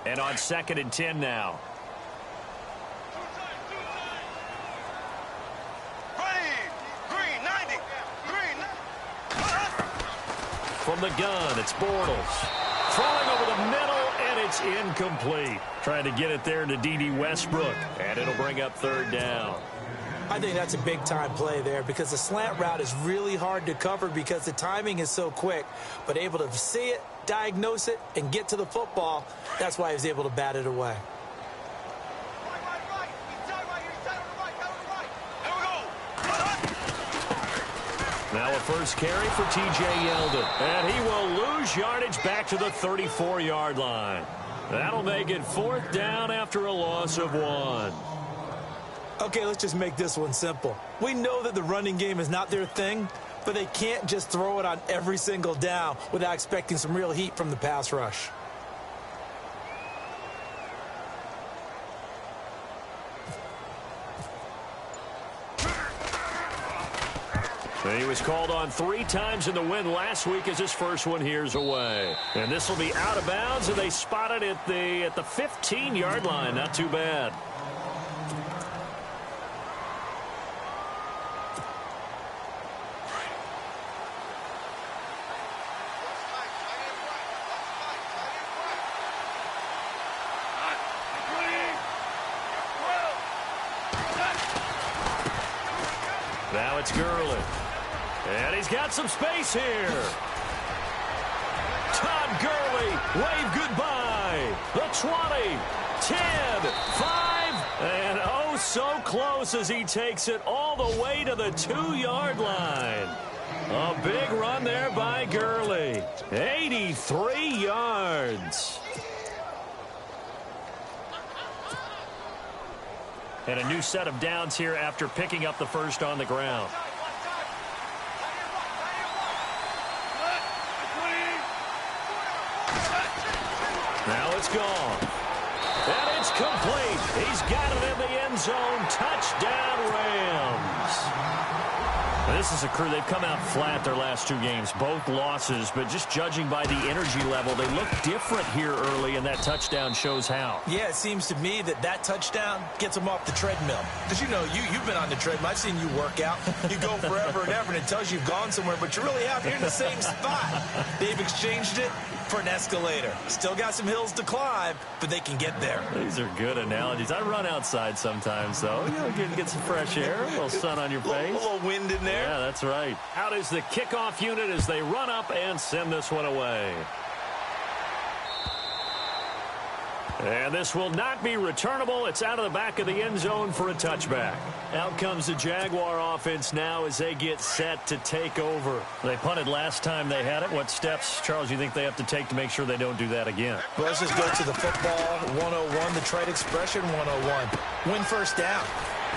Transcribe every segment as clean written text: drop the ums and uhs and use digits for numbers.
And on 2nd and 10 now. From the gun, it's Bortles. Throwing over the middle, and it's incomplete. Trying to get it there to D.D. Westbrook, and it'll bring up 3rd down. I think that's a big-time play there because the slant route is really hard to cover because the timing is so quick. But able to see it, diagnose it, and get to the football, that's why he was able to bat it away. Now a first carry for T.J. Yeldon. And he will lose yardage back to the 34-yard line. That'll make it 4th down after a loss of 1. Okay, let's just make this one simple. We know that the running game is not their thing, but they can't just throw it on every single down without expecting some real heat from the pass rush. He was called on 3 times in the win last week as his first one here's away. And this will be out of bounds, and they spot it at the 15-yard line. Not too bad. Now it's Gurley. And he's got some space here. Todd Gurley, wave goodbye. The 20, 10, 5, and oh so close as he takes it all the way to the 2-yard line. A big run there by Gurley. 83 yards. And a new set of downs here after picking up the first on the ground. Now it's gone. And it's complete. He's got it in the end zone. Touchdown, Rams. This is a crew. They've come out flat their last 2 games, both losses, but just judging by the energy level, they look different here early, and that touchdown shows how. Yeah, it seems to me that touchdown gets them off the treadmill. Because, you know, you've been on the treadmill. I've seen you work out. You go forever and ever, and it tells you you've gone somewhere, but you really have. You're in the same spot. They've exchanged it for an escalator. Still got some hills to climb, but they can get there. These are good analogies. I run outside sometimes, though. You know, get some fresh air, a little sun on your face. A little wind in there. Yeah, that's right. Out is the kickoff unit as they run up and send this one away. And this will not be returnable. It's out of the back of the end zone for a touchback. Out comes the Jaguar offense now as they get set to take over. They punted last time they had it. What steps, Charles, you think they have to take to make sure they don't do that again? Well, let's just go to the football 101, the trite expression 101. Win first down.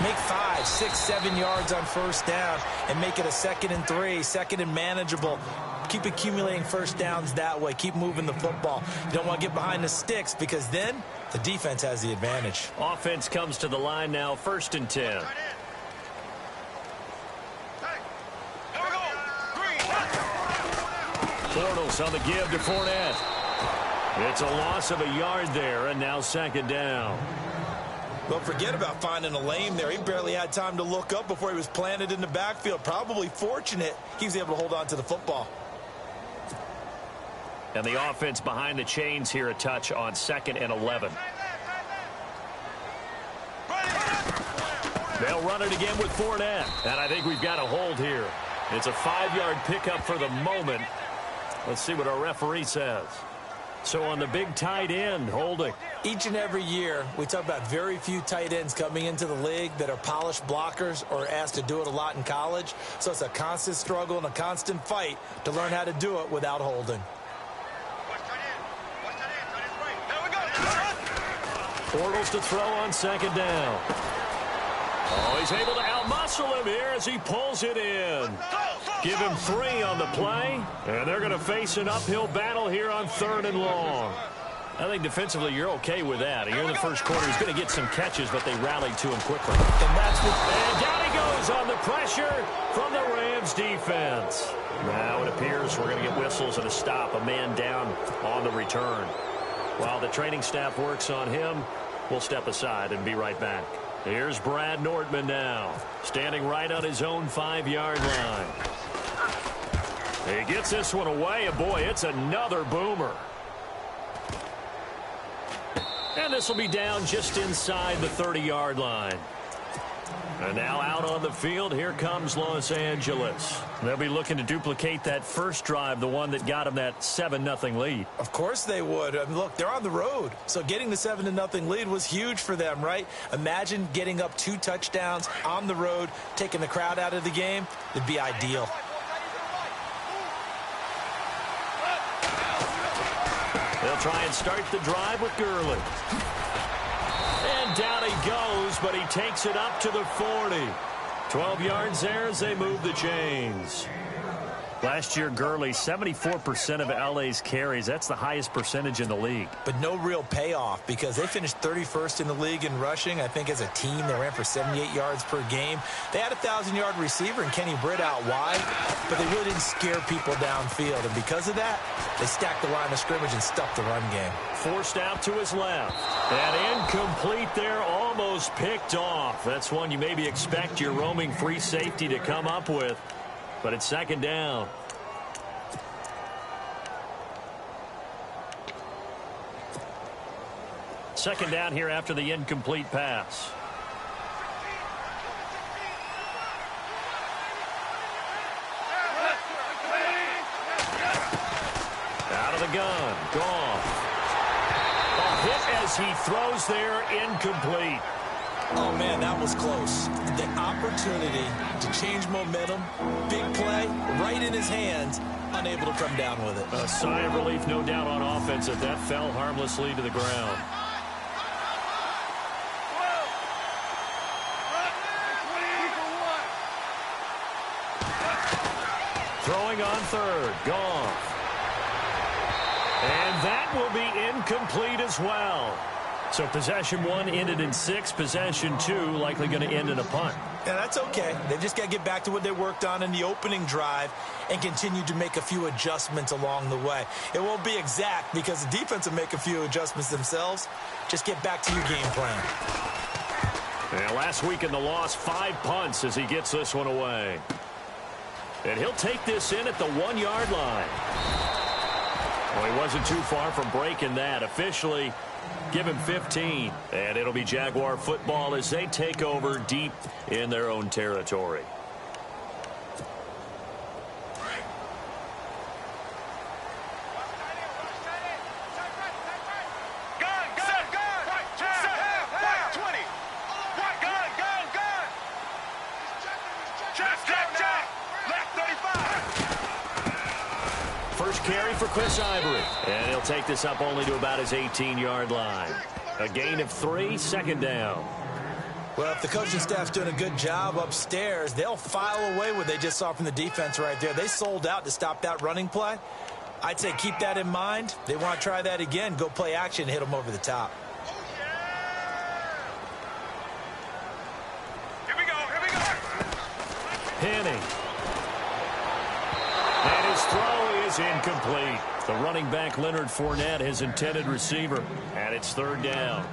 Make 5, 6, 7 yards on first down and make it a 2nd and 3, 2nd and manageable. Keep accumulating first downs that way. Keep moving the football. You don't want to get behind the sticks because then the defense has the advantage. Offense comes to the line now, 1st and 10. Bortles on the give to Fournette. It's a loss of a yard there, and now 2nd down. Well, forget about finding a lane there. He barely had time to look up before he was planted in the backfield. Probably fortunate he was able to hold on to the football. And the offense behind the chains here a touch on 2nd and 11. They'll run it again with Fournette. And I think we've got a hold here. It's a 5-yard pickup for the moment. Let's see what our referee says. So on the big tight end, holding. Each and every year, we talk about very few tight ends coming into the league that are polished blockers or asked to do it a lot in college. So it's a constant struggle and a constant fight to learn how to do it without holding. Bortles to throw on 2nd down. Oh, he's able to outmuscle him here as he pulls it in. Give him 3 on the play, and they're going to face an uphill battle here on 3rd and long. I think defensively you're okay with that. Here in the first quarter, he's going to get some catches, but they rallied to him quickly. And down he goes on the pressure from the Rams defense. Now it appears we're going to get whistles and a stop, a man down on the return. While the training staff works on him, we'll step aside and be right back. Here's Brad Nordman now, standing right on his own 5-yard line. He gets this one away, and boy, it's another boomer. And this will be down just inside the 30-yard line. And now out on the field, here comes Los Angeles. They'll be looking to duplicate that first drive, the one that got them that 7-0 lead. Of course they would. I mean, look, they're on the road. So getting the 7-0 lead was huge for them, right? Imagine getting up 2 touchdowns on the road, taking the crowd out of the game. It'd be ideal. They'll try and start the drive with Gurley. And down he goes, but he takes it up to the 40. 12 yards there as they move the chains. Last year, Gurley, 74% of LA's carries. That's the highest percentage in the league. But no real payoff because they finished 31st in the league in rushing. I think as a team, they ran for 78 yards per game. They had a 1,000-yard receiver in Kenny Britt out wide, but they really didn't scare people downfield. And because of that, they stacked the line of scrimmage and stuffed the run game. Forced out to his left. And incomplete there, almost picked off. That's one you maybe expect your roaming free safety to come up with. But it's second down. Second down here after the incomplete pass. Out of the gun. Goff. A hit as he throws there, incomplete. Oh, man, that was close. The opportunity to change momentum, big play, right in his hands, unable to come down with it. A sigh of relief, no doubt, on offense that that fell harmlessly to the ground. Throwing on third, Goff. And that will be incomplete as well. So possession 1 ended in 6. Possession 2 likely going to end in a punt. Yeah, that's okay. They've just got to get back to what they worked on in the opening drive and continue to make a few adjustments along the way. It won't be exact because the defense will make a few adjustments themselves. Just get back to your game plan. And last week in the loss, 5 punts as he gets this one away. And he'll take this in at the 1-yard line. Well, he wasn't too far from breaking that. Officially, give him 15. And it'll be Jaguar football as they take over deep in their own territory. Carry for Chris Ivory. And he'll take this up only to about his 18-yard line. A gain of 3, second down. Well, if the coaching staff's doing a good job upstairs, they'll file away what they just saw from the defense right there. They sold out to stop that running play. I'd say keep that in mind. They want to try that again. Go play action, hit them over the top. Here we go. Henning. And his throw is incomplete. The running back, Leonard Fournette, his intended receiver. And it's third down.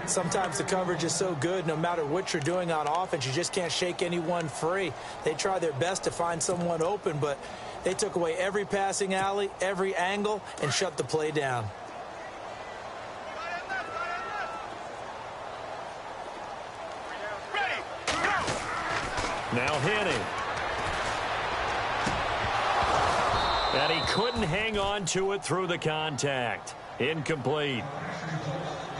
Sometimes the coverage is so good, no matter what you're doing on offense, you just can't shake anyone free. They try their best to find someone open, but they took away every passing alley, every angle, and shut the play down. Now Henning. And he couldn't hang on to it through the contact. Incomplete.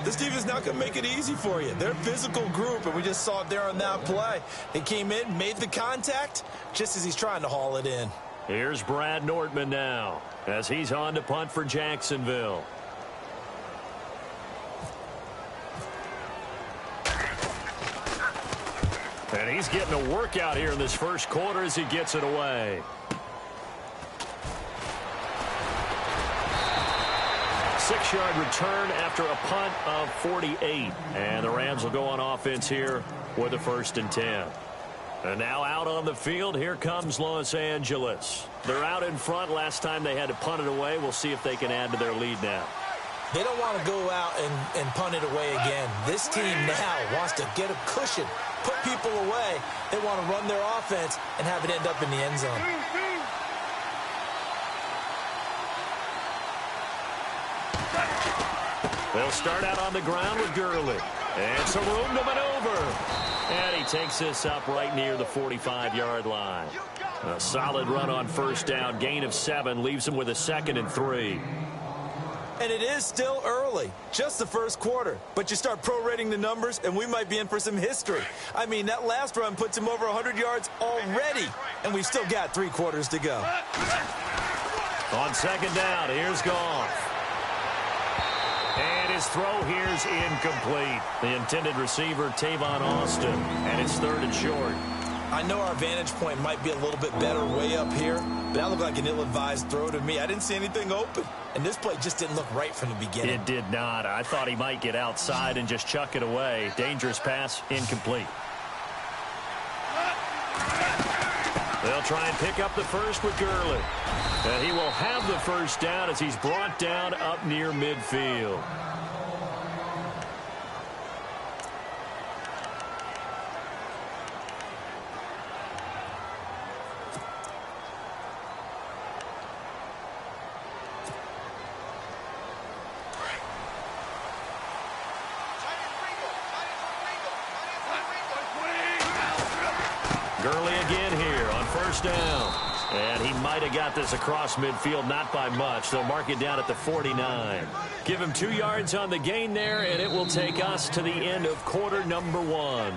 This team is not going to make it easy for you. They're a physical group, and we just saw it there on that play. They came in, made the contact, just as he's trying to haul it in. Here's Brad Nordman now, as he's on to punt for Jacksonville. And he's getting a workout here in this first quarter as he gets it away. 6-yard return after a punt of 48. And the Rams will go on offense here with a 1st and 10. And now out on the field, here comes Los Angeles. They're out in front. Last time they had to punt it away. We'll see if they can add to their lead now. They don't want to go out and punt it away again. This team now wants to get a cushion, put people away. They want to run their offense and have it end up in the end zone. They'll start out on the ground with Gurley. And some room to maneuver. And he takes this up right near the 45-yard line. A solid run on first down. Gain of 7 leaves him with a 2nd and 3. And it is still early, just the first quarter. But you start prorating the numbers, and we might be in for some history. I mean, that last run puts him over 100 yards already, and we've still got 3 quarters to go. On second down, here's Goff. And his throw here's incomplete. The intended receiver, Tavon Austin, and it's 3rd and short. I know our vantage point might be a little bit better way up here, but that looked like an ill-advised throw to me. I didn't see anything open, and this play just didn't look right from the beginning. It did not. I thought he might get outside and just chuck it away. Dangerous pass, incomplete. They'll try and pick up the first with Gurley. And he will have the first down as he's brought down up near midfield. Gurley again here on first down. And he might have got this across midfield, not by much. They'll mark it down at the 49. Give him 2 yards on the gain there, and it will take us to the end of quarter number 1.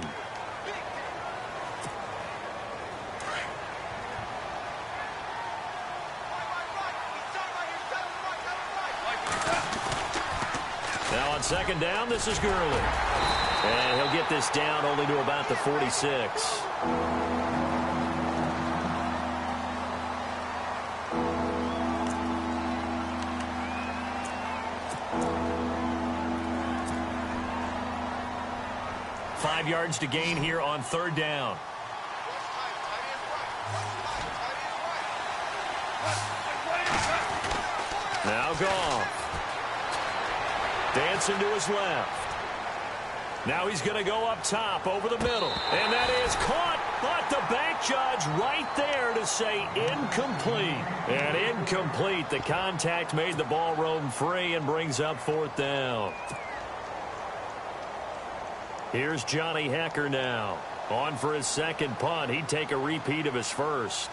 Now on second down, this is Gurley. And he'll get this down only to about the 46. Five yards to gain here on third down. Now Goff. Dancing to his left. Now he's going to go up top over the middle. And that is caught, but the bank judge right there to say incomplete. And incomplete. The contact made the ball roam free and brings up fourth down. Here's Johnny Hecker now. On for his second punt. He'd take a repeat of his first.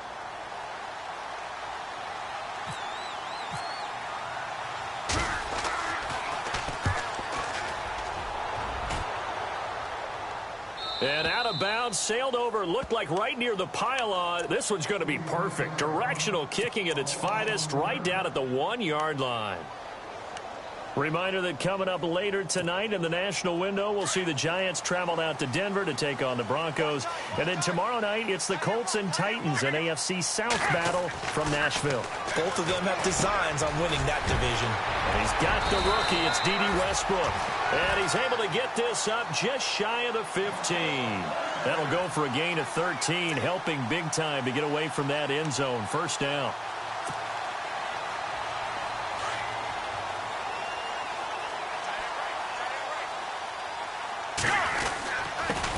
And out of bounds, sailed over, looked like right near the pylon. This one's going to be perfect. Directional kicking at its finest, right down at the 1-yard line. Reminder that coming up later tonight in the national window, we'll see the Giants travel out to Denver to take on the Broncos. And then tomorrow night, it's the Colts and Titans, an AFC South battle from Nashville. Both of them have designs on winning that division. And he's got the rookie. It's D.D. Westbrook. And he's able to get this up just shy of the 15. That'll go for a gain of 13, helping big time to get away from that end zone. First down.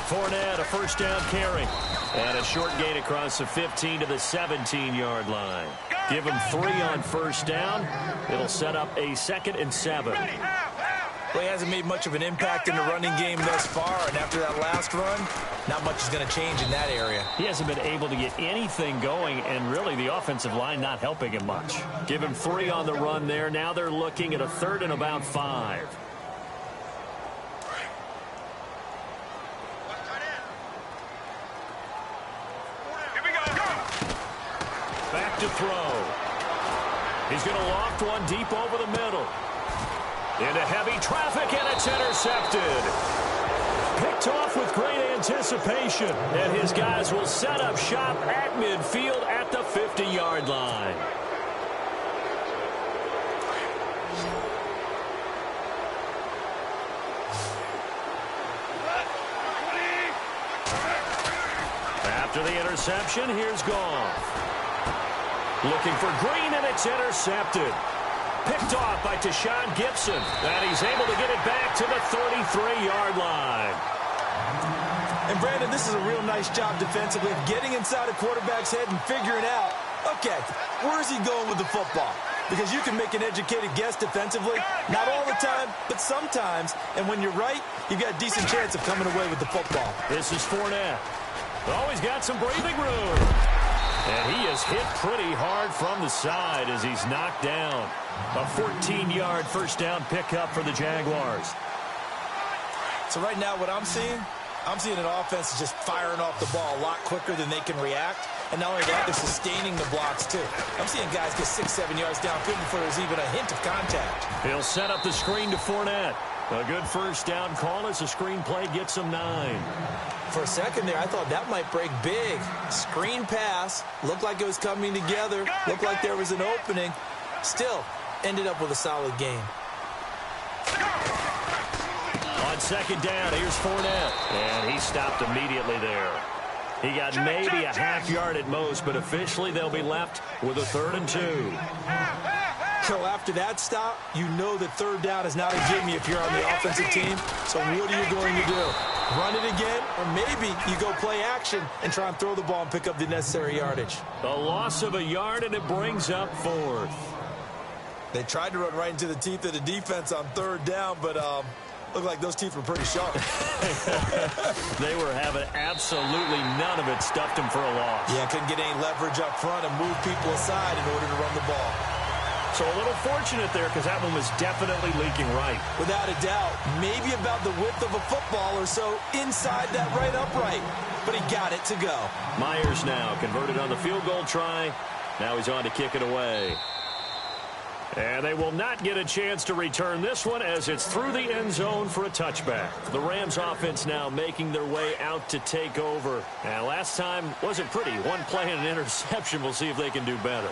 Fournette, a first down carry. And a short gain across the 15 to the 17-yard line. Give him 3 on first down. It'll set up a 2nd and 7. Well, he hasn't made much of an impact in the running game thus far, and after that last run, not much is going to change in that area. He hasn't been able to get anything going, and really the offensive line not helping him much. Give him 3 on the run there. Now they're looking at a 3rd and about 5. Back to throw. He's going to loft one deep over the middle. Into heavy traffic, and it's intercepted. Picked off with great anticipation, and his guys will set up shop at midfield at the 50-yard line. After the interception, here's Goff. Looking for Green, and it's intercepted. Picked off by Tashawn Gibson. And he's able to get it back to the 33-yard line. And, Brandon, this is a real nice job defensively of getting inside a quarterback's head and figuring out, okay, where is he going with the football? Because you can make an educated guess defensively. Not all the time, but sometimes. And when you're right, you've got a decent chance of coming away with the football. This is Fournette. Oh, he's got some breathing room. And he is hit pretty hard from the side as he's knocked down. A 14-yard first down pickup for the Jaguars. So right now what I'm seeing an offense is just firing off the ball a lot quicker than they can react. And not only that, they're sustaining the blocks, too. I'm seeing guys get 6-7 yards downfield before there's even a hint of contact. He'll set up the screen to Fournette. A good first down call as the screen play gets him 9. For a second there, I thought that might break big. Screen pass. Looked like it was coming together. Looked like there was an opening. Still, ended up with a solid game. On second down, here's Fournette. And he stopped immediately there. He got maybe a half yard at most, but officially they'll be left with a 3rd and 2. So after that stop, you know that third down is not a gimme if you're on the offensive team. So what are you going to do? Run it again? Or maybe you go play action and try and throw the ball and pick up the necessary yardage. A loss of a yard, and it brings up 4th. They tried to run right into the teeth of the defense on third down, but looked like those teeth were pretty sharp. They were having absolutely none of it. Stuffed them for a loss. Yeah, couldn't get any leverage up front and move people aside in order to run the ball. So a little fortunate there because that one was definitely leaking right. Without a doubt, maybe about the width of a football or so inside that right upright. But he got it to go. Myers now converted on the field goal try. Now he's on to kick it away. And they will not get a chance to return this one as it's through the end zone for a touchback. The Rams offense now making their way out to take over. And last time wasn't pretty. One play and an interception. We'll see if they can do better.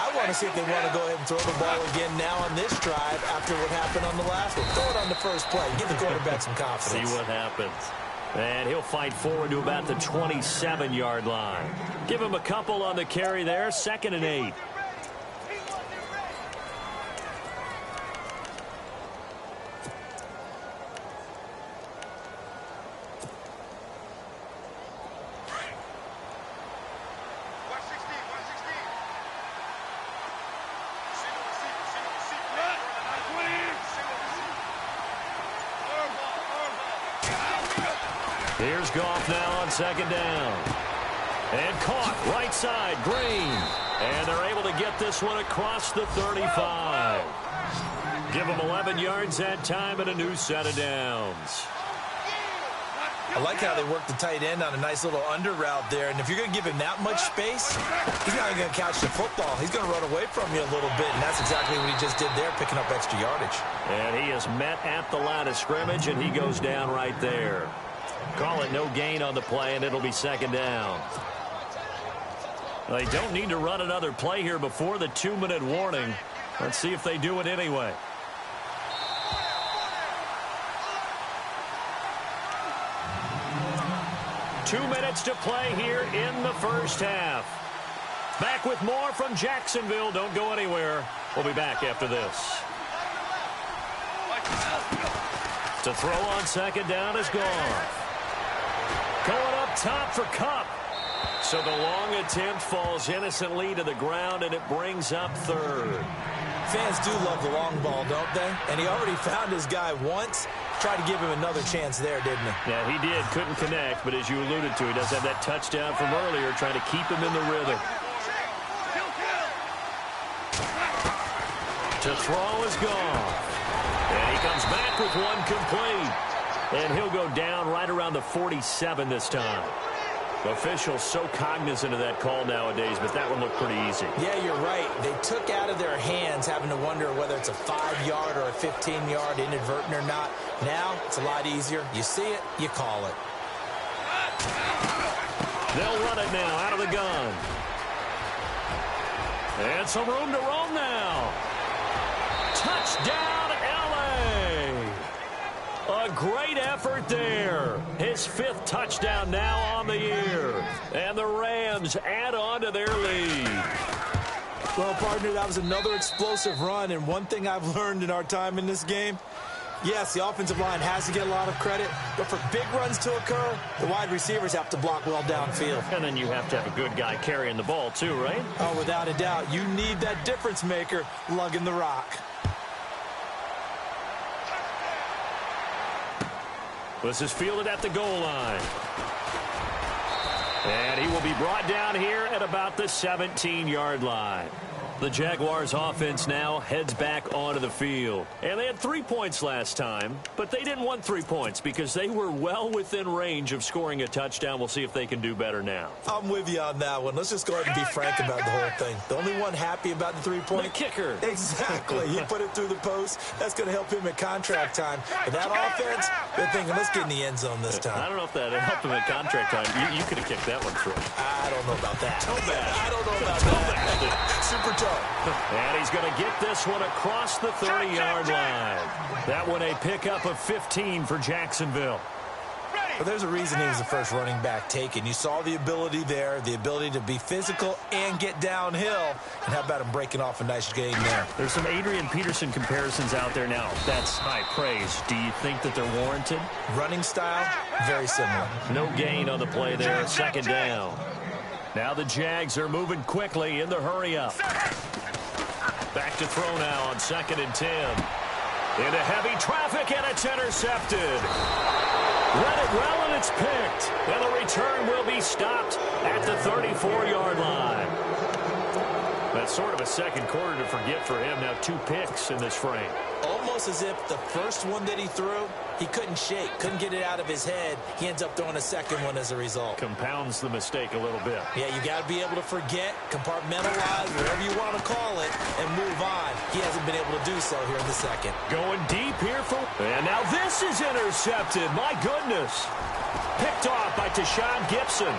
I want to see if they want to go ahead and throw the ball again now on this drive after what happened on the last one. Throw it on the first play. Give the quarterback some confidence. See what happens. And he'll fight forward to about the 27-yard line. Give him a couple on the carry there. 2nd and 8. Here's Goff now on 2nd down. And caught right side, Green. And they're able to get this one across the 35. Give them 11 yards that time and a new set of downs. I like how they work the tight end on a nice little under route there. And if you're going to give him that much space, he's not going to catch the football. He's going to run away from you a little bit. And that's exactly what he just did there, picking up extra yardage. And he is met at the line of scrimmage, and he goes down right there. Call it no gain on the play, and it'll be 2nd down. They don't need to run another play here before the 2-minute warning. Let's see if they do it anyway. Two minutes to play here in the first half. Back with more from Jacksonville. Don't go anywhere. We'll be back after this. To throw on 2nd down is Goff. Going up top for Kupp. So the long attempt falls innocently to the ground, and it brings up 3rd. Fans do love the long ball, don't they? And he already found his guy once. Tried to give him another chance there, didn't he? Yeah, he did. Couldn't connect, but as you alluded to, he does have that touchdown from earlier, trying to keep him in the rhythm. To throw is Goff. And he comes back with one complete. And he'll go down right around the 47 this time. Officials so cognizant of that call nowadays, but that one looked pretty easy. Yeah, you're right. They took out of their hands having to wonder whether it's a 5-yard or a 15-yard inadvertent or not. Now, it's a lot easier. You see it, you call it. They'll run it now out of the gun. And some room to roam now. Touchdown, L.A. A great effort there. His 5th touchdown now on the year. And the Rams add on to their lead. Well, partner, that was another explosive run, and one thing I've learned in our time in this game, yes, the offensive line has to get a lot of credit, but for big runs to occur, the wide receivers have to block well downfield. And then you have to have a good guy carrying the ball too, right? Oh, without a doubt. You need that difference maker lugging the rock. This is fielded at the goal line. And he will be brought down here at about the 17-yard line. The Jaguars offense now heads back onto the field. And they had 3 points last time, but they didn't want 3 points because they were well within range of scoring a touchdown. We'll see if they can do better now. I'm with you on that one. Let's just go ahead and be frank about the whole thing. The only one happy about the 3-point... The kicker. Exactly. He put it through the post. That's going to help him at contract time. But that offense, they're thinking, let's get in the end zone this time. I don't know if that helped him at contract time. You could have kicked that one through. I don't know about that. Toe bad. I don't know about that. Super toe. And he's going to get this one across the 30-yard line. That one a pickup of 15 for Jacksonville. But there's a reason he was the first running back taken. You saw the ability there, the ability to be physical and get downhill. And how about him breaking off a nice gain there? There's some Adrian Peterson comparisons out there now. That's high praise. Do you think that they're warranted? Running style, very similar. No gain on the play there, second down. Now the Jags are moving quickly in the hurry-up. Back to throw now on 2nd and 10. Into heavy traffic, and it's intercepted. Read it well, and it's picked. And the return will be stopped at the 34-yard line. That's sort of a second quarter to forget for him. Now 2 picks in this frame. Almost as if the first one that he threw, he couldn't shake, couldn't get it out of his head. He ends up throwing a second one as a result. Compounds the mistake a little bit. Yeah, you got to be able to forget, compartmentalize, whatever you want to call it, and move on. He hasn't been able to do so here in the second. Going deep here for... And now this is intercepted. My goodness. Picked off by Tashawn Gibson.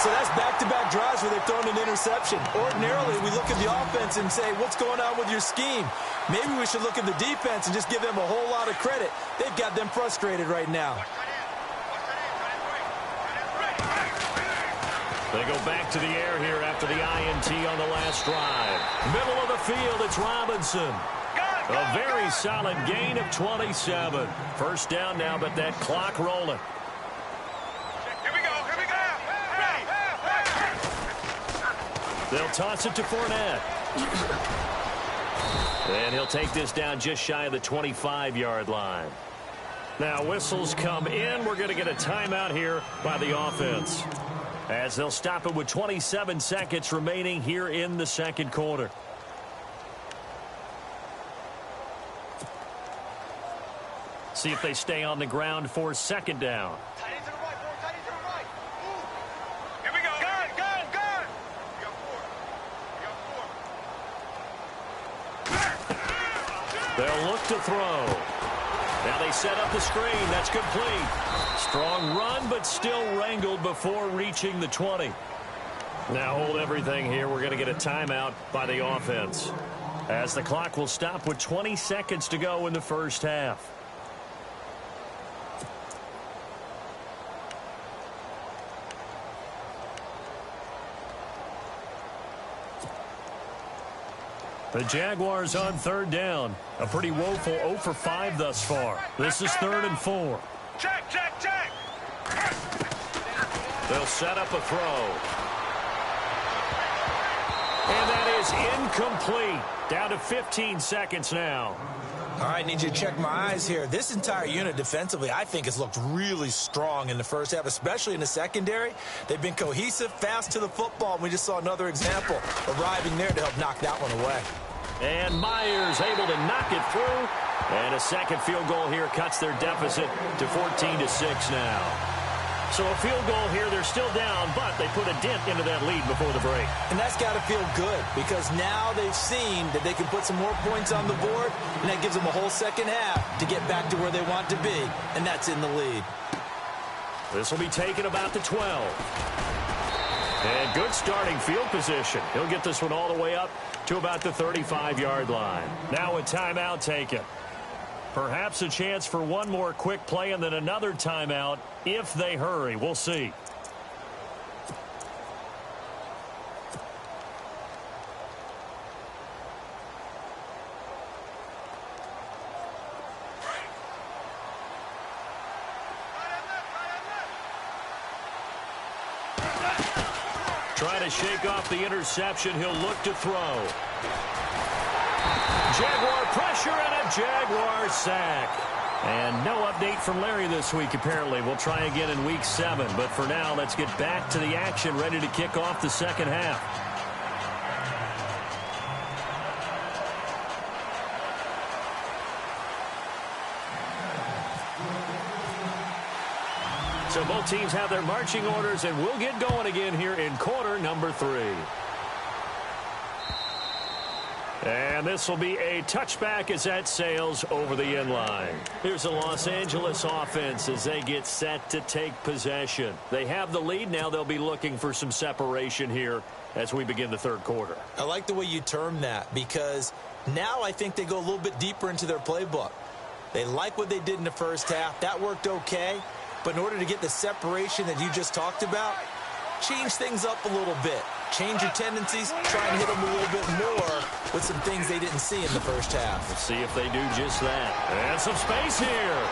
So that's back-to-back drives where they've thrown an interception. Ordinarily, we look at the offense and say, what's going on with your scheme? Maybe we should look at the defense and just give them a whole lot of credit. They've got them frustrated right now. They go back to the air here after the INT on the last drive. Middle of the field, it's Robinson. A very solid gain of 27. First down now, but that clock rolling. They'll toss it to Fournette. And he'll take this down just shy of the 25-yard line. Now whistles come in. We're going to get a timeout here by the offense, as they'll stop it with 27 seconds remaining here in the second quarter. See if they stay on the ground for second down. They'll look to throw. Now they set up the screen. That's complete. Strong run, but still wrangled before reaching the 20. Now hold everything here. We're going to get a timeout by the offense, as the clock will stop with 20 seconds to go in the first half. The Jaguars on third down. A pretty woeful 0 for 5 thus far. This is 3rd and 4. Check. They'll set up a throw. And that is incomplete. Down to 15 seconds now. All right, need you to check my eyes here. This entire unit defensively, I think, has looked really strong in the first half, especially in the secondary. They've been cohesive, fast to the football, and we just saw another example arriving there to help knock that one away. And Myers able to knock it through. And a second field goal here cuts their deficit to 14-6 now. So a field goal here, they're still down, but they put a dent into that lead before the break. And that's got to feel good, because now they've seen that they can put some more points on the board, and that gives them a whole second half to get back to where they want to be, and that's in the lead. This will be taken about the 12. And good starting field position. He'll get this one all the way up to about the 35-yard line. Now a timeout taken. Perhaps a chance for one more quick play and then another timeout if they hurry. We'll see. Trying to shake off the interception. He'll look to throw. Jaguar pressure and a Jaguar sack. And no update from Larry this week, apparently. We'll try again in Week 7. But for now, let's get back to the action, ready to kick off the second half. So both teams have their marching orders, and we'll get going again here in quarter number 3. And this will be a touchback as that sails over the end line. Here's the Los Angeles offense as they get set to take possession. They have the lead. Now they'll be looking for some separation here as we begin the third quarter. I like the way you term that, because now I think they go a little bit deeper into their playbook. They like what they did in the first half. That worked okay. But in order to get the separation that you just talked about, change things up a little bit. Change your tendencies, try and hit them a little bit more with some things they didn't see in the first half. Let's see if they do just that. And some space here.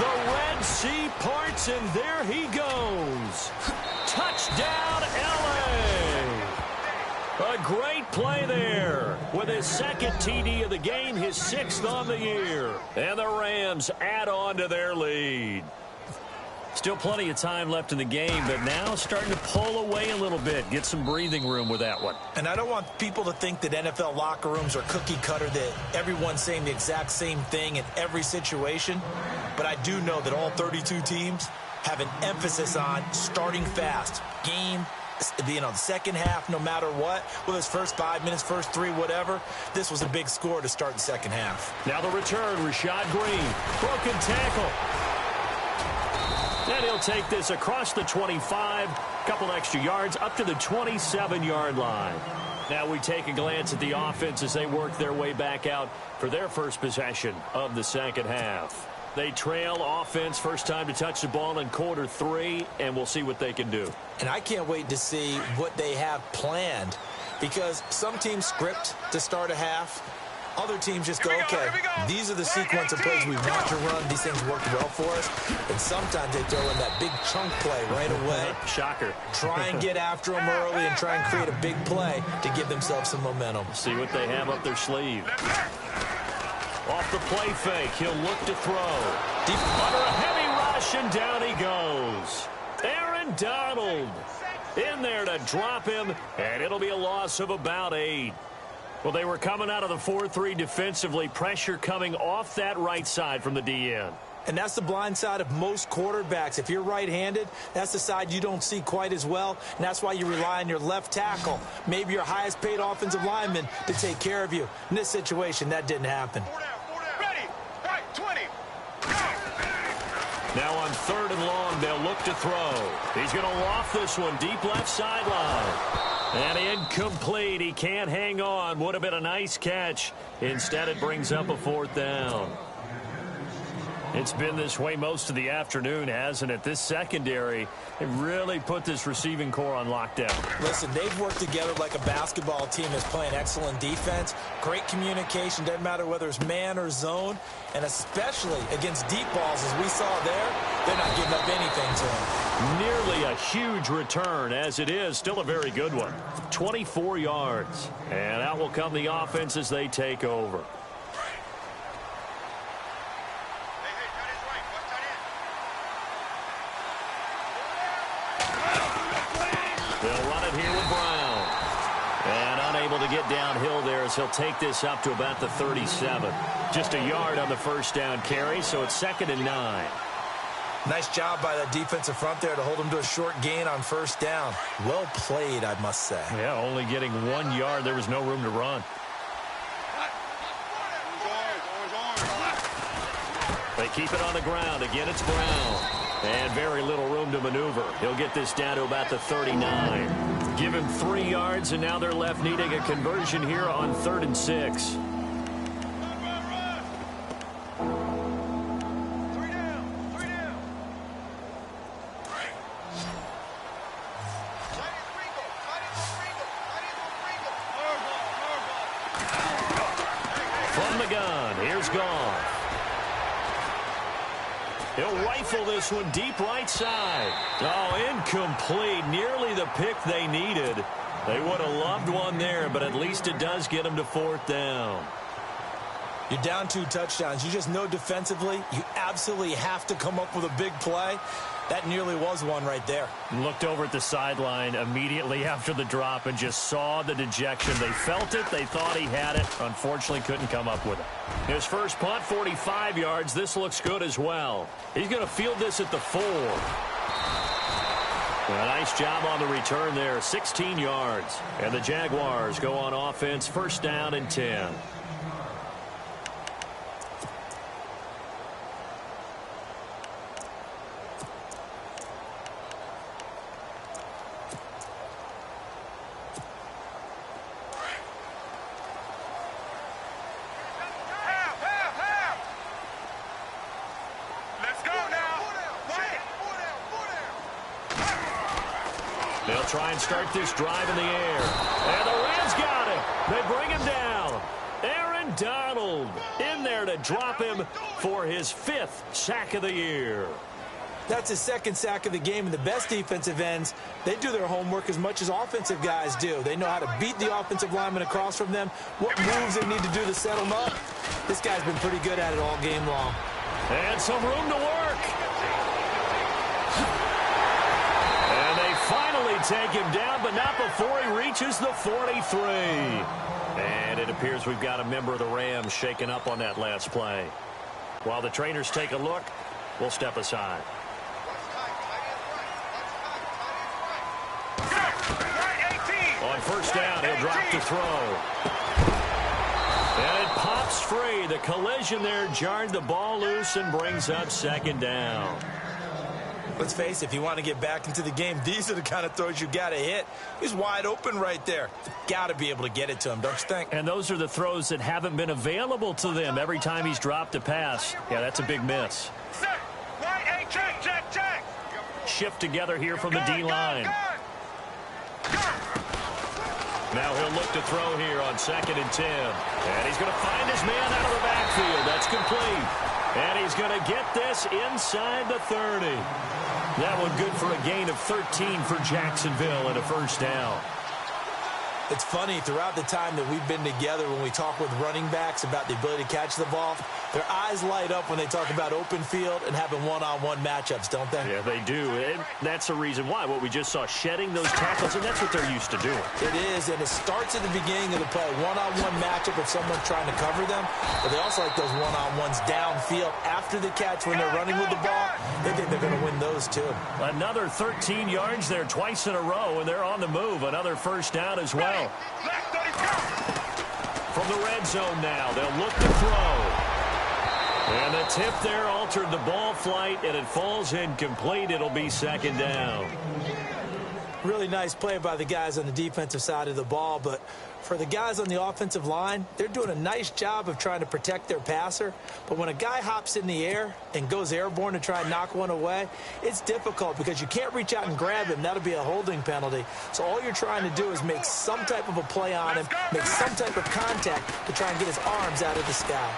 The Red Sea parts, and there he goes. Touchdown, L.A. A great play there with his second TD of the game, his 6th on the year. And the Rams add on to their lead. Still plenty of time left in the game, but now starting to pull away a little bit. Get some breathing room with that one. And I don't want people to think that NFL locker rooms are cookie cutter, that everyone's saying the exact same thing in every situation. But I do know that all 32 teams have an emphasis on starting fast. Game, the second half, no matter what, whether it's first 5 minutes, first 3, whatever. This was a big score to start the second half. Now the return, Rashad Green. Broken tackle. And he'll take this across the 25, couple extra yards, up to the 27-yard line. Now we take a glance at the offense as they work their way back out for their first possession of the second half. They trail offense, first time to touch the ball in quarter 3, and we'll see what they can do. And I can't wait to see what they have planned, because some teams script to start a half. Other teams just go, okay, these are the sequence of plays we want to run. These things worked well for us. And sometimes they throw in that big chunk play right away. Shocker. Try and get after them early and try and create a big play to give themselves some momentum. See what they have up their sleeve. Off the play fake, he'll look to throw. Deep under a heavy rush, and down he goes. Aaron Donald in there to drop him, and it'll be a loss of about 8. Well, they were coming out of the 4-3 defensively. Pressure coming off that right side from the DN. And that's the blind side of most quarterbacks. If you're right-handed, that's the side you don't see quite as well. And that's why you rely on your left tackle, maybe your highest-paid offensive lineman, to take care of you. In this situation, that didn't happen. Ready. Right, 20. Now on 3rd and long, they'll look to throw. He's going to loft this one deep left sideline. And incomplete. He can't hang on. Would have been a nice catch. Instead, it brings up a 4th down. It's been this way most of the afternoon, hasn't it? This secondary, it really put this receiving core on lockdown. Listen, they've worked together like a basketball team that's playing excellent defense. Great communication. Doesn't matter whether it's man or zone. And especially against deep balls, as we saw there, they're not giving up anything to them. Nearly a huge return, as it is. Still a very good one. 24 yards. And out will come the offense as they take over. They'll run it here with Brown. And unable to get downhill there as he'll take this up to about the 37. Just a yard on the first down carry, so it's 2nd and 9. Nice job by that defensive front there to hold him to a short gain on first down. Well played, I must say. Yeah, only getting 1 yard. There was no room to run. They keep it on the ground. Again, it's Brown. And very little room to maneuver. He'll get this down to about the 39. Give him 3 yards, and now they're left needing a conversion here on 3rd and 6. From the gun, here's Goff. He'll rifle this one deep right side. Oh, incomplete. Nearly the pick they needed. They would have loved one there, but at least it does get them to 4th down. You're down 2 touchdowns. You just know defensively you absolutely have to come up with a big play. That nearly was one right there. Looked over at the sideline immediately after the drop and just saw the dejection. They felt it. They thought he had it. Unfortunately, couldn't come up with it. His first punt, 45 yards. This looks good as well. He's going to field this at the 4. A nice job on the return there, 16 yards. And the Jaguars go on offense, 1st down and 10. They'll try and start this drive in the air. And the Rams got him. They bring him down. Aaron Donald in there to drop him for his 5th sack of the year. That's his 2nd sack of the game, and the best defensive ends, they do their homework as much as offensive guys do. They know how to beat the offensive lineman across from them, what moves they need to do to set them up. This guy's been pretty good at it all game long. And some room to work. And they finally take him down, but not before he reaches the 43. And it appears we've got a member of the Rams shaken up on that last play. While the trainers take a look, we'll step aside. On 1st down, he'll drop to throw. And it pops free. The collision there jarred the ball loose and brings up 2nd down. Let's face it, if you want to get back into the game, these are the kind of throws you got to hit. He's wide open right there. Got to be able to get it to him, don't you think? And those are the throws that haven't been available to them every time he's dropped a pass. Yeah, that's a big miss. Shift together here from the D-line. Now he'll look to throw here on 2nd and 10. And he's going to find his man out of the backfield. That's complete. And he's going to get this inside the 30. That one good for a gain of 13 for Jacksonville and a 1st down. It's funny, throughout the time that we've been together, when we talk with running backs about the ability to catch the ball, their eyes light up when they talk about open field and having one-on-one matchups, don't they? Yeah, they do. And that's the reason why. What we just saw, shedding those tackles, and that's what they're used to doing. It is, and it starts at the beginning of the play. One-on-one matchup if someone's trying to cover them, but they also like those one-on-ones downfield after the catch when they're running with the ball. They think they're going to win those, too. Another 13 yards there twice in a row, and they're on the move. Another 1st down as well. From the red zone now, they'll look to throw. And the tip there altered the ball flight, and it falls incomplete. It'll be 2nd down. Really nice play by the guys on the defensive side of the ball, but for the guys on the offensive line, they're doing a nice job of trying to protect their passer. But when a guy hops in the air and goes airborne to try and knock one away, it's difficult because you can't reach out and grab him. That'll be a holding penalty. So all you're trying to do is make some type of a play on him, make some type of contact to try and get his arms out of the sky.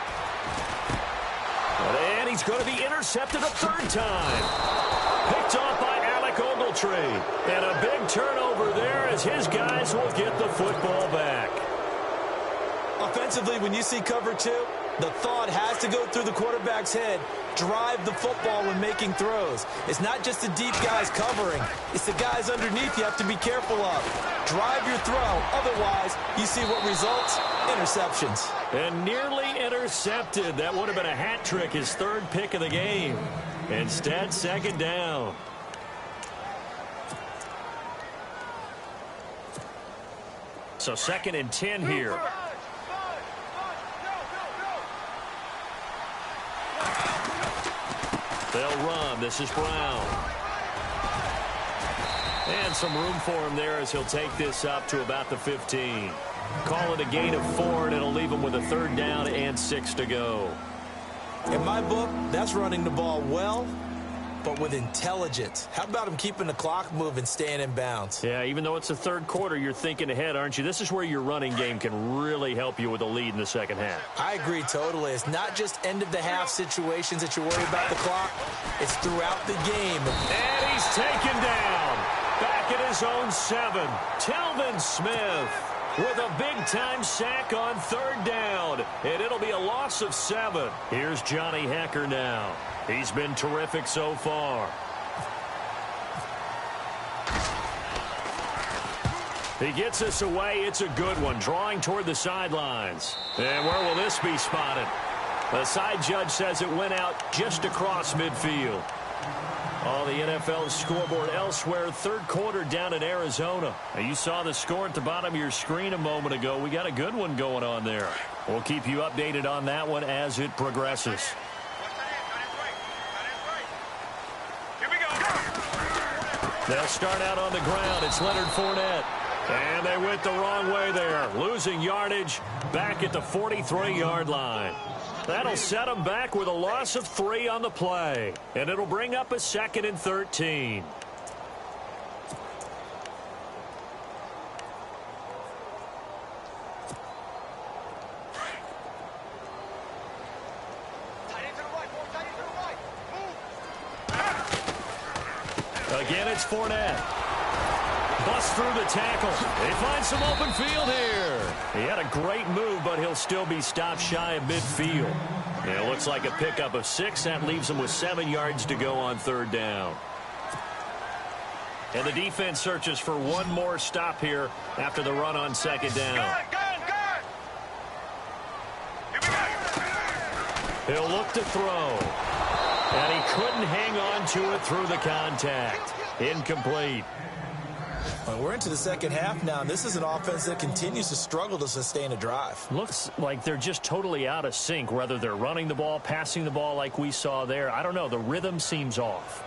And he's going to be intercepted a 3rd time. Picked off by Ogletree. And a big turnover there as his guys will get the football back. Offensively, when you see cover 2, the thought has to go through the quarterback's head. Drive the football when making throws. It's not just the deep guys covering. It's the guys underneath you have to be careful of. Drive your throw. Otherwise, you see what results? Interceptions. And nearly intercepted. That would have been a hat trick, his 3rd pick of the game. Instead, 2nd down. So 2nd and 10 here. They'll run. This is Brown. And some room for him there as he'll take this up to about the 15. Call it a gain of 4, and it'll leave him with a 3rd down and 6 to go. In my book, that's running the ball well but with intelligence. How about him keeping the clock moving, staying in bounds? Yeah, even though it's the third quarter, you're thinking ahead, aren't you? This is where your running game can really help you with a lead in the second half. I agree totally. It's not just end-of-the-half situations that you worry about the clock. It's throughout the game. And he's taken down. Back at his own 7. Telvin Smith with a big-time sack on third down. And it'll be a loss of 7. Here's Johnny Hekker now. He's been terrific so far. He gets us away. It's a good one. Drawing toward the sidelines. And where will this be spotted? The side judge says it went out just across midfield. On the NFL scoreboard elsewhere, third quarter down in Arizona. Now, you saw the score at the bottom of your screen a moment ago. We got a good one going on there. We'll keep you updated on that one as it progresses. Here we go. They'll start out on the ground. It's Leonard Fournette. And they went the wrong way there. Losing yardage back at the 43-yard line. That'll set them back with a loss of 3 on the play. And it'll bring up a 2nd and 13. Again, it's Fournette. Bust through the tackle. They find some open field here. He had a great move, but he'll still be stopped shy of midfield. And it looks like a pickup of 6. That leaves him with 7 yards to go on third down. And the defense searches for one more stop here after the run on second down. Gun. Here we go. He'll look to throw. And he couldn't hang on to it through the contact. Incomplete. Well, we're into the second half now, and this is an offense that continues to struggle to sustain a drive. Looks like they're just totally out of sync, whether they're running the ball, passing the ball like we saw there. I don't know. The rhythm seems off.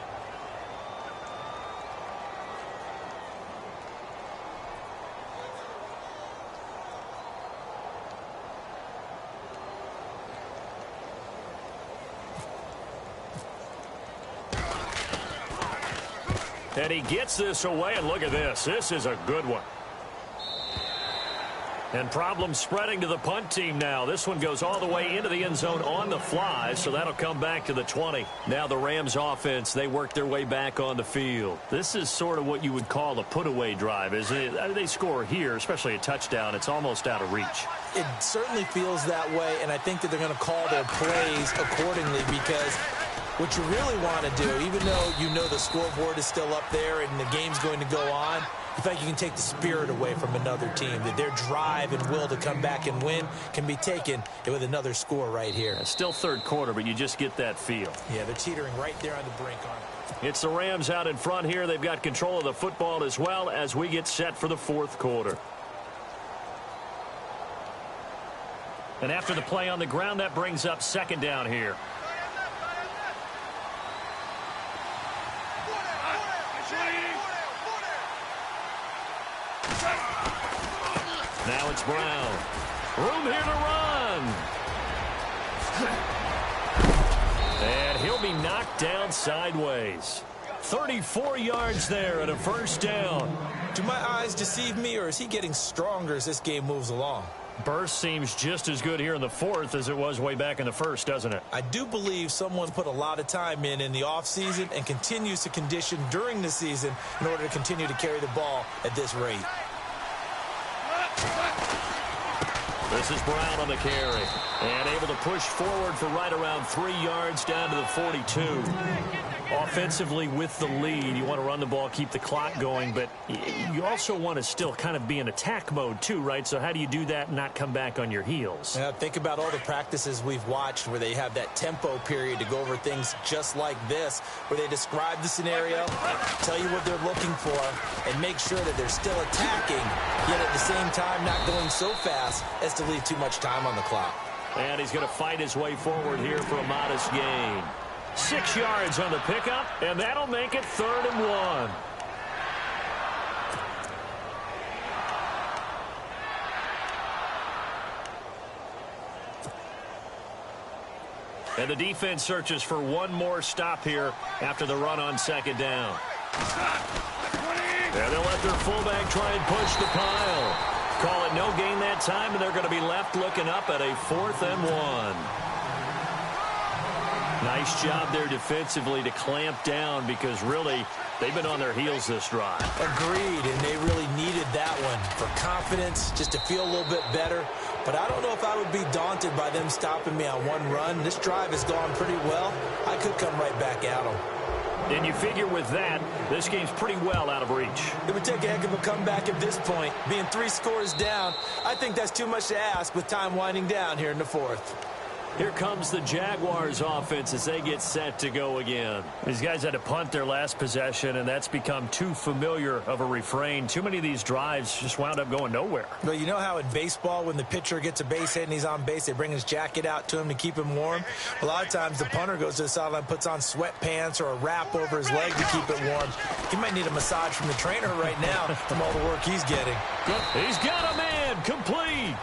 And he gets this away, and look at this. This is a good one. And problems spreading to the punt team now. This one goes all the way into the end zone on the fly, so that'll come back to the 20. Now the Rams offense, they work their way back on the field. This is sort of what you would call a put-away drive, isn't it? They score here, especially a touchdown. It's almost out of reach. It certainly feels that way, and I think that they're going to call their plays accordingly because what you really want to do, even though you know the scoreboard is still up there and the game's going to go on, you think you can take the spirit away from another team, that their drive and will to come back and win can be taken with another score right here. It's still third quarter, but you just get that feel. Yeah, they're teetering right there on the brink on it. It's the Rams out in front here. They've got control of the football as well as we get set for the fourth quarter. And after the play on the ground, that brings up second down here. Now it's Brown. Room here to run. And he'll be knocked down sideways. 34 yards there and a first down. Do my eyes deceive me, or is he getting stronger as this game moves along? Burst seems just as good here in the fourth as it was way back in the first, doesn't it? I do believe someone put a lot of time in the offseason and continues to condition during the season in order to continue to carry the ball at this rate. This is Brown on the carry. And able to push forward for right around 3 yards down to the 42. Offensively with the lead, you want to run the ball, keep the clock going, but you also want to still kind of be in attack mode too, right? So how do you do that and not come back on your heels? Yeah, think about all the practices we've watched where they have that tempo period to go over things just like this, where they describe the scenario, tell you what they're looking for, and make sure that they're still attacking, yet at the same time not going so fast as to leave too much time on the clock. And he's going to fight his way forward here for a modest gain. 6 yards on the pickup, and that'll make it 3rd and 1. And the defense searches for one more stop here after the run on second down. And they'll let their fullback try and push the pile. Call it no gain that time, and they're going to be left looking up at a 4th and 1. Nice job there defensively to clamp down because really they've been on their heels this drive. Agreed, and they really needed that one for confidence, just to feel a little bit better. But I don't know if I would be daunted by them stopping me on one run. This drive has gone pretty well. I could come right back at them. And you figure with that, this game's pretty well out of reach. It would take a heck of a comeback at this point. Being 3 scores down, I think that's too much to ask with time winding down here in the 4th. Here comes the Jaguars offense as they get set to go again. These guys had to punt their last possession, and that's become too familiar of a refrain. Too many of these drives just wound up going nowhere. Well, you know how in baseball when the pitcher gets a base hit and he's on base, they bring his jacket out to him to keep him warm? A lot of times the punter goes to the sideline, puts on sweatpants or a wrap over his leg to keep it warm. He might need a massage from the trainer right now from all the work he's getting. He's got a man complete.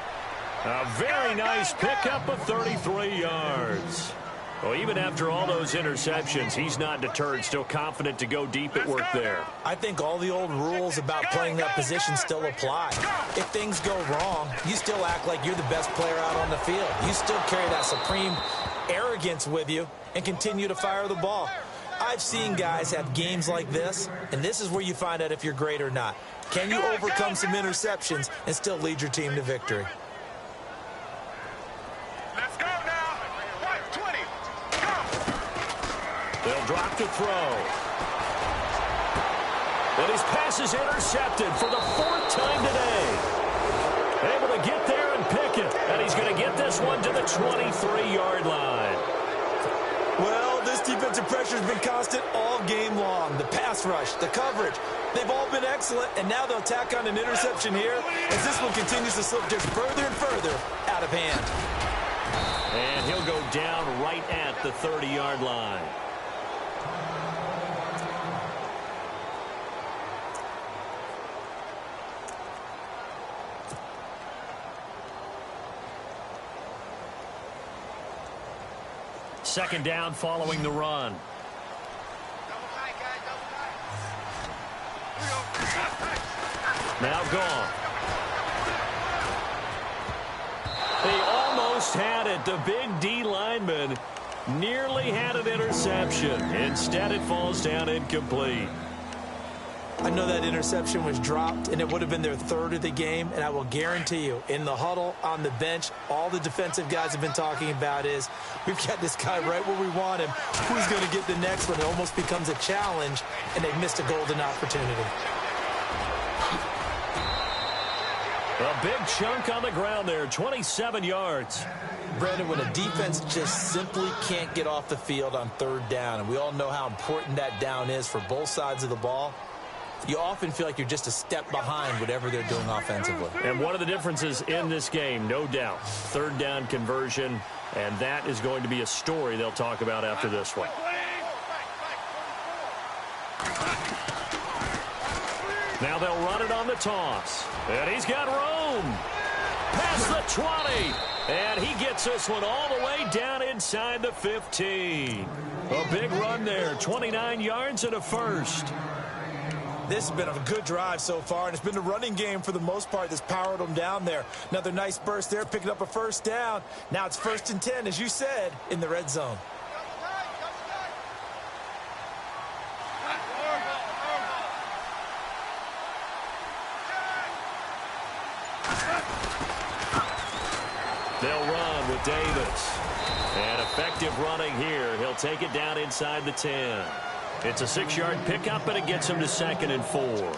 A very nice pickup of 33 yards. Well, even after all those interceptions, he's not deterred, still confident to go deep at work there. I think all the old rules about playing that position still apply. If things go wrong, you still act like you're the best player out on the field. You still carry that supreme arrogance with you and continue to fire the ball. I've seen guys have games like this, and this is where you find out if you're great or not. Can you overcome some interceptions and still lead your team to victory? Let's go now. 20. Go. They'll drop to throw. And his pass is intercepted for the 4th time today. Able to get there and pick it. And he's going to get this one to the 23-yard line. Well, this defensive pressure has been constant all game long. The pass rush, the coverage, they've all been excellent, and now they'll tack on an interception here as this one continues to slip just further and further out of hand. And he'll go down right at the 30-yard line. Second down following the run. Now gone. They almost had it. The big D lineman nearly had an interception. Instead, it falls down incomplete. I know that interception was dropped, and it would have been their 3rd of the game, and I will guarantee you, in the huddle, on the bench, all the defensive guys have been talking about is, we've got this guy right where we want him. Who's going to get the next one? It almost becomes a challenge, and they've missed a golden opportunity. A big chunk on the ground there, 27 yards. Brandon, when a defense just simply can't get off the field on 3rd down, and we all know how important that down is for both sides of the ball, you often feel like you're just a step behind whatever they're doing offensively. And one of the differences in this game, no doubt, 3rd down conversion, and that is going to be a story they'll talk about after this one. Now they'll run it on the toss. And he's got room. Past the 20. And he gets this one all the way down inside the 15. A big run there, 29 yards and a first. This has been a good drive so far, and it's been the running game for the most part that's powered them down there. Another nice burst there, picking up a 1st down. Now it's 1st and 10, as you said, in the red zone. They'll run with Davis. And effective running here. He'll take it down inside the 10. It's a 6-yard pickup, but it gets him to 2nd and 4.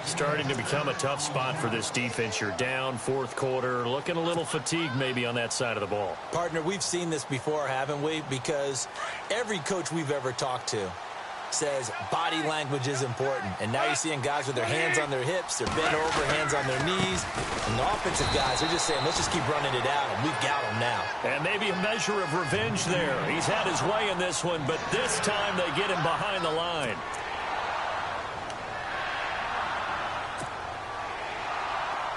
Starting to become a tough spot for this defense. You're down 4th quarter, looking a little fatigued maybe on that side of the ball. Partner, we've seen this before, haven't we? Because every coach we've ever talked to says body language is important. And now you're seeing guys with their hands on their hips, they're bent over, hands on their knees. And the offensive guys are just saying, let's just keep running it out, and we've got them now. And maybe a measure of revenge there. He's had his way in this one, but this time they get him behind the line.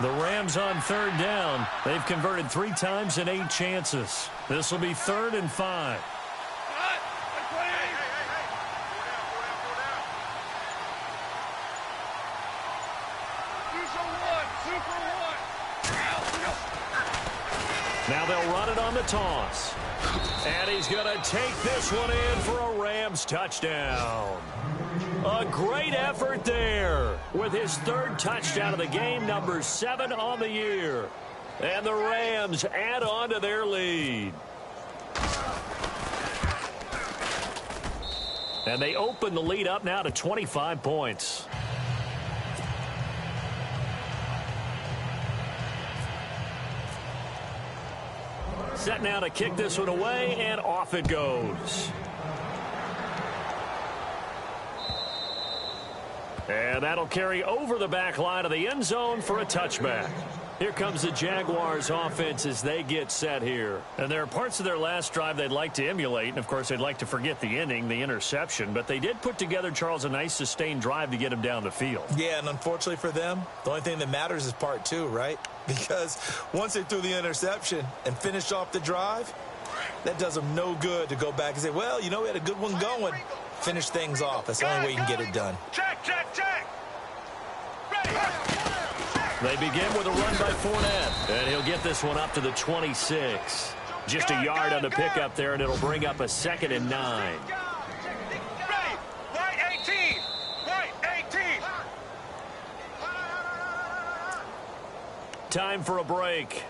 The Rams on 3rd down. They've converted 3 times in 8 chances. This will be 3rd and 5. it on the toss. And he's going to take this one in for a Rams touchdown. A great effort there with his third touchdown of the game, number 7 on the year. And the Rams add on to their lead. And they open the lead up now to 25 points. Set now to kick this one away, and off it goes. And that'll carry over the back line of the end zone for a touchback. Here comes the Jaguars offense as they get set here. And there are parts of their last drive they'd like to emulate. And, of course, they'd like to forget the inning, the interception. But they did put together, Charles, a nice sustained drive to get him down the field. Yeah, and unfortunately for them, the only thing that matters is part 2, right? Because once they threw the interception and finished off the drive, that does them no good to go back and say, well, you know, we had a good one going. Finish things off. That's the only way you can get it done. Check, check, check. Ready. They begin with a run by Fournette, and he'll get this one up to the 26. Just a yard on the pickup there, and it'll bring up a 2nd and 9. Ready. Right 18. Right 18. Time for a break.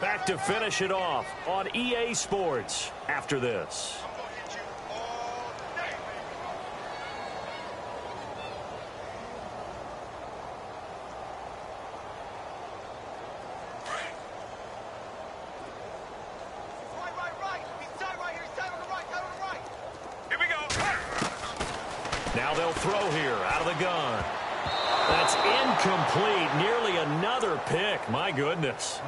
Back to finish it off on EA Sports after this. Now they'll throw here out of the gun. That's incomplete. Nearly another pick. My goodness.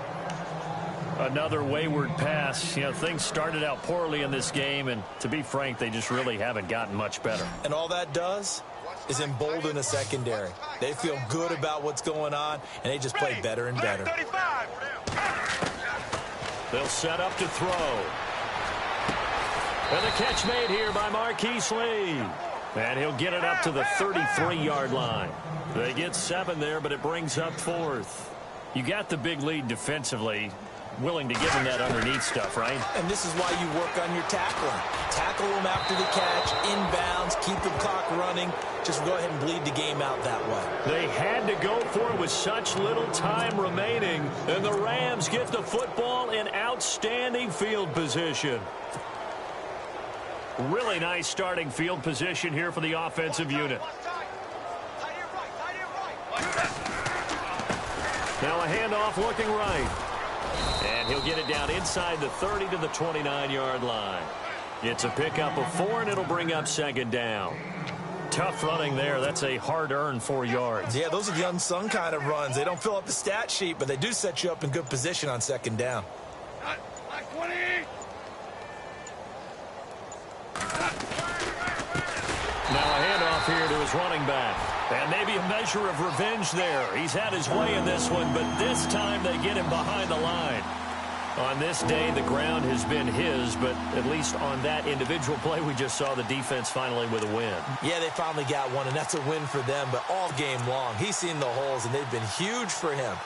Another wayward pass. You know, things started out poorly in this game, and to be frank, they just really haven't gotten much better. And all that does is embolden the secondary. They feel good about what's going on, and they just play better and better. They'll set up to throw. And the catch made here by Marquise Lee. And he'll get it up to the 33-yard line. They get 7 there, but it brings up 4th. You got the big lead defensively, willing to give them that underneath stuff, right? And this is why you work on your tackling. Tackle them after the catch, inbounds, keep the clock running. Just go ahead and bleed the game out that way. They had to go for it with such little time remaining, and the Rams get the football in outstanding field position. Really nice starting field position here for the offensive unit. Now a handoff looking right. And he'll get it down inside the 30 to the 29-yard line. It's a pickup of 4, and it'll bring up 2nd down. Tough running there. That's a hard-earned 4 yards. Yeah, those are the unsung kind of runs. They don't fill up the stat sheet, but they do set you up in good position on 2nd down. Now a handoff here to his running back. And maybe a measure of revenge there. He's had his way in this one, but this time they get him behind the line. On this day, the ground has been his, but at least on that individual play, we just saw the defense finally with a win. Yeah, they finally got one, and that's a win for them, but all game long, he's seen the holes, and they've been huge for him.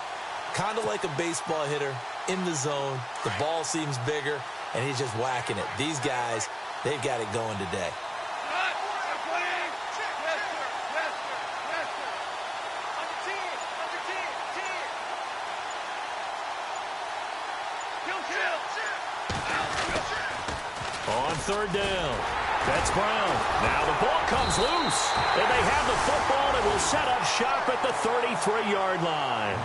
Kind of like a baseball hitter in the zone. The ball seems bigger, and he's just whacking it. These guys, they've got it going today. On 3rd down, that's Brown. Now the ball comes loose, and they have the football and will set up shop at the 33-yard line.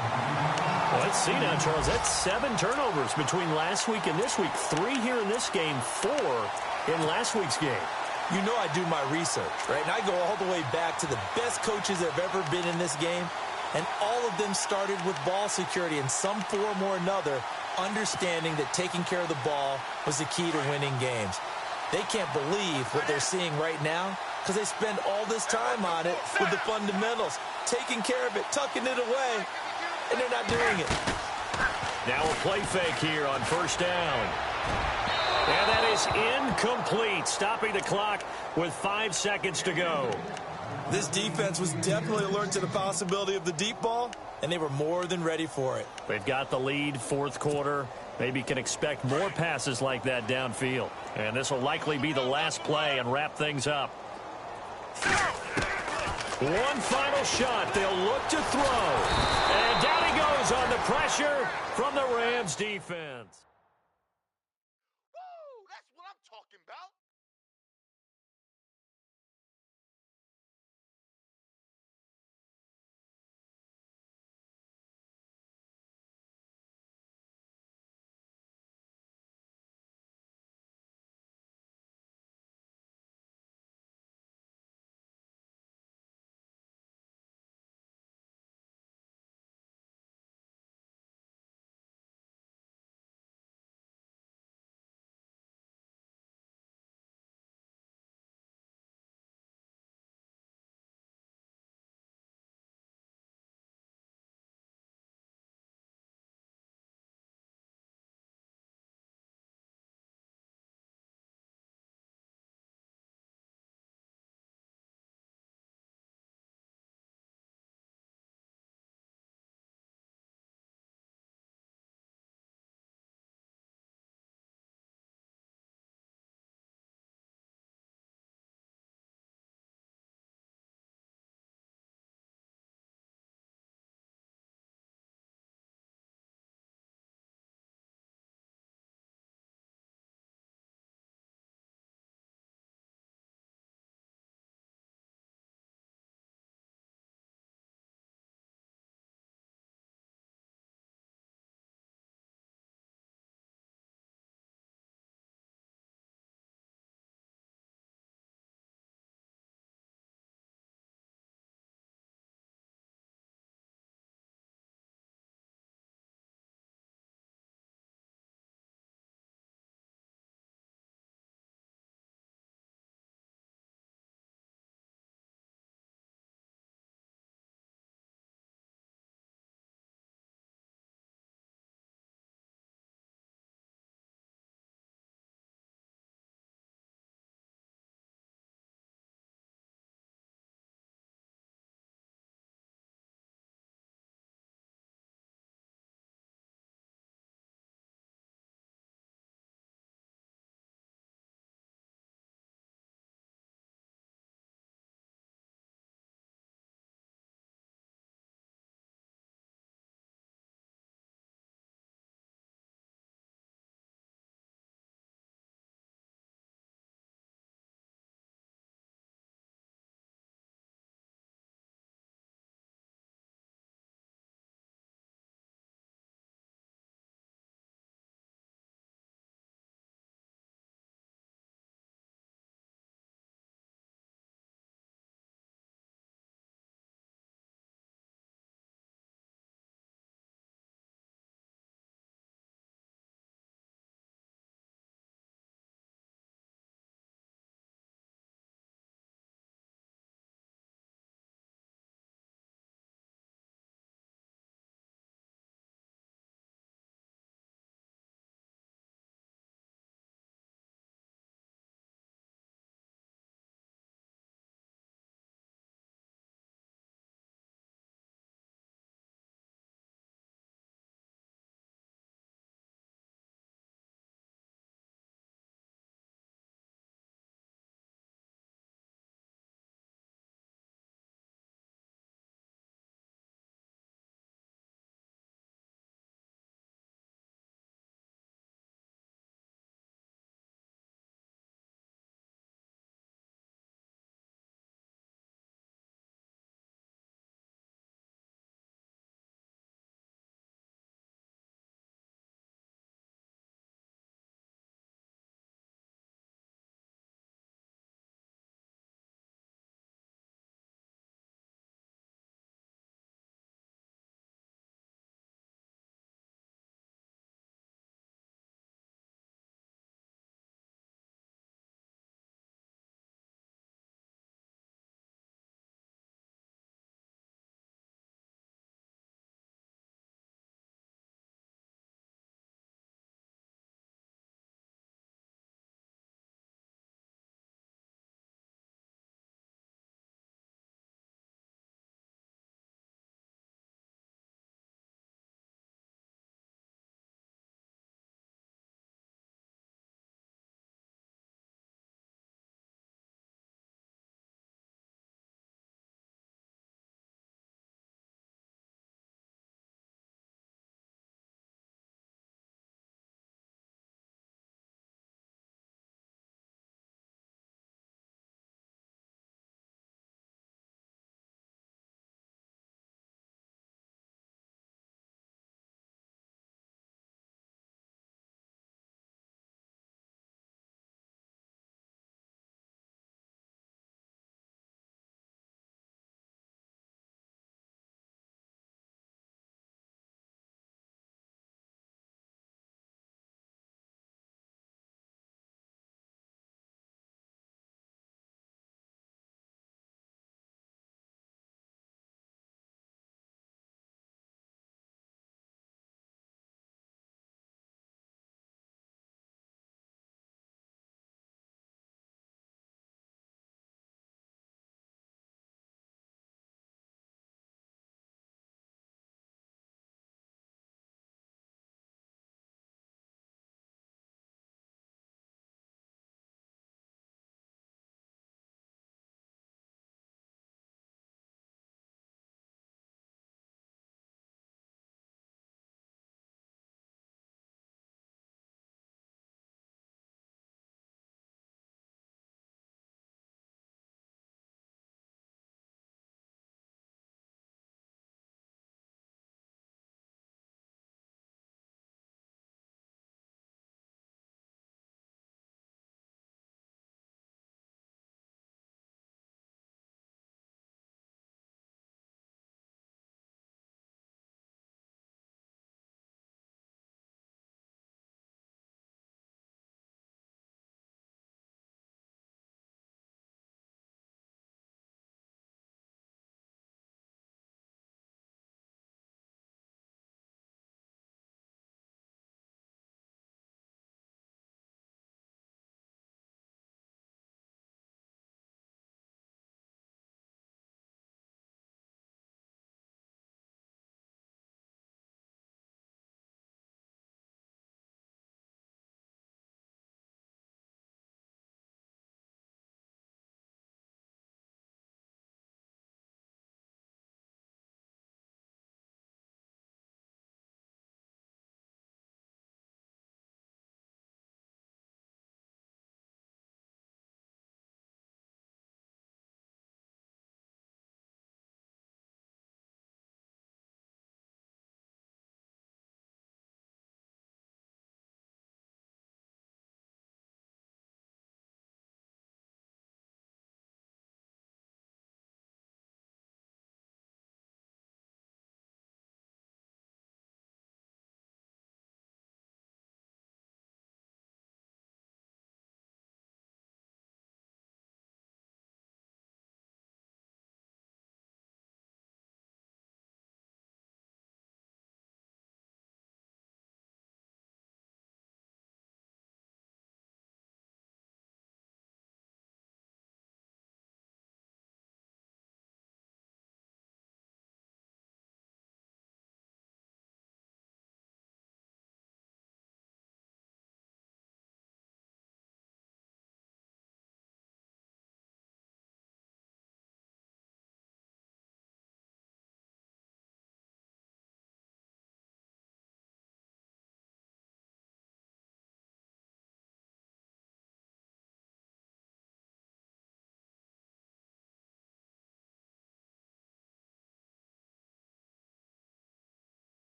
Well, let's see now, Charles. That's 7 turnovers between last week and this week. 3 here in this game, 4 in last week's game. You know I do my research, right? And I go all the way back to the best coaches that have ever been in this game, and all of them started with ball security in some form or another, understanding that taking care of the ball was the key to winning games. They can't believe what they're seeing right now because they spend all this time on it with the fundamentals, taking care of it, tucking it away, and they're not doing it. Now a play fake here on 1st down. And that is incomplete, stopping the clock with 5 seconds to go. This defense was definitely alert to the possibility of the deep ball, and they were more than ready for it. They've got the lead, 4th quarter. Maybe can expect more passes like that downfield. And this will likely be the last play and wrap things up. One final shot. They'll look to throw. And down he goes on the pressure from the Rams defense. Woo! That's what I'm talking about.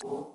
You